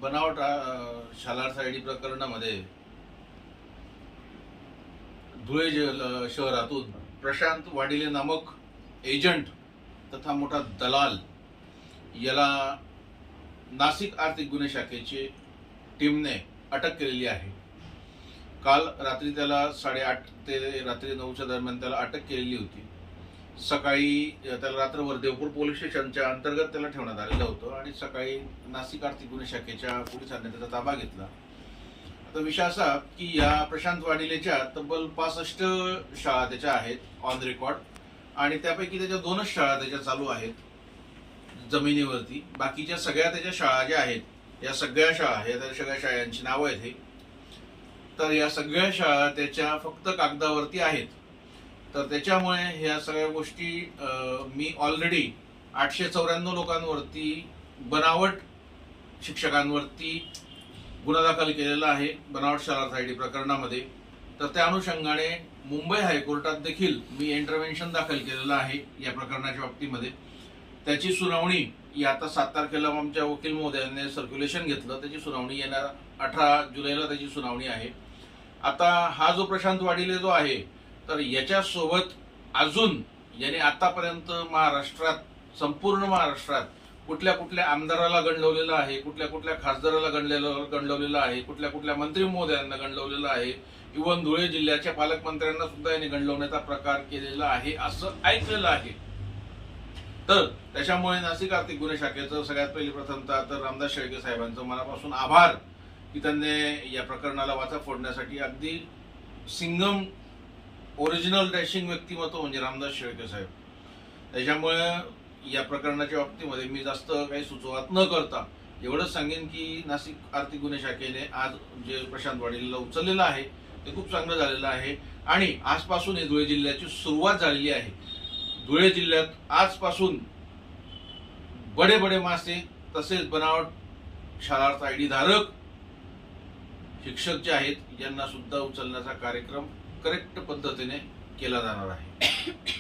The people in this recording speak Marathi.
बनावट शालार्थ आयडी प्रकरणामध्ये धुळे शहरातून प्रशांत वाडिले नामक एजंट तथा मोठा दलाल याला नाशिक आर्थिक गुन्हे शाखेची टीमने अटक केलेली आहे। काल रात्री त्याला 8:30 ते रात्री 9च्या दरम्यान त्याला अटक केलेली होती। सकाळी त्याला रात्रभर देवपूर पोलीस स्टेशनच्या अंतर्गत त्याला ठेवण्यात आलेलं होतं आणि सकाळी नाशिक आर्थिक गुन्हे शाखेच्या पोलिसांनी त्याचा ताबा घेतला। आता विषय असा की या प्रशांत वाडिलेच्या तब्बल 65 शाळा त्याच्या आहेत ऑन रेकॉर्ड आणि त्यापैकी त्याच्या 2च शाळा त्याच्या चालू आहेत जमिनीवरती। बाकीच्या सगळ्या त्याच्या शाळा ज्या आहेत या सगळ्या शाळांची नावं आहेत तर या सगळ्या शाळा त्याच्या फक्त कागदावरती आहेत। तर त्याच्यामुळे ह्या सगळ्या गोष्टी मी ऑलरेडी 894 लोकांवरती बनावट शिक्षकांवरती गुन्हा दाखल केलेला आहे बनावट शालार्थ आयडी प्रकरणामध्ये। तर त्या अनुषंगाने मुंबई हायकोर्टात देखील मी इंटरव्हेन्शन दाखल केलेलं आहे या प्रकरणाच्या बाबतीमध्ये। त्याची सुनावणी आता 7 तारखेला आमच्या वकील महोदयांनी सर्क्युलेशन घेतलं, त्याची सुनावणी येणार 18 जुलैला त्याची सुनावणी आहे। आता हा जो प्रशांत वाडिले जो आहे तर याच्यासोबत अजून याने आतापर्यंत महाराष्ट्रात संपूर्ण महाराष्ट्रात कुठल्या कुठल्या आमदाराला गंडवलेलं आहे, कुठल्या कुठल्या खासदाराला गंडवलेलं आहे, कुठल्या कुठल्या मंत्री महोदयांना गंडवलेलं आहे, इव्हन धुळे जिल्ह्याच्या पालकमंत्र्यांना सुद्धा याने गंडवण्याचा प्रकार केलेला आहे असं ऐकलेलं आहे। तर त्याच्यामुळे नाशिक आर्थिक गुन्हे शाखेचं सगळ्यात पहिली प्रथमतः तर रामदास शेळके साहेबांचं मनापासून आभार की त्यांनी या प्रकरणाला वाचा फोडण्यासाठी अगदी सिंगम ओरिजिनल डॅशिंग व्यक्तिमत्व म्हणजे रामदास शेळके साहेब। त्याच्यामुळे या प्रकरणाच्या बाबतीमध्ये मी जास्त काही सुचवत न करता एवढंच सांगेन की नाशिक आर्थिक गुन्हे शाखेने आज जे प्रशांत वाडिलेला उचललेलं आहे ते खूप चांगलं झालेलं आहे आणि आजपासून हे धुळे जिल्ह्याची सुरुवात झालेली आहे। धुळे जिल्ह्यात आजपासून बडे बडे मासे तसेच बनावट शालार्थ आयडी धारक शिक्षक जे आहेत यांना सुद्धा उचलण्याचा कार्यक्रम करेक्ट पद्धतीने केला जाणार आहे।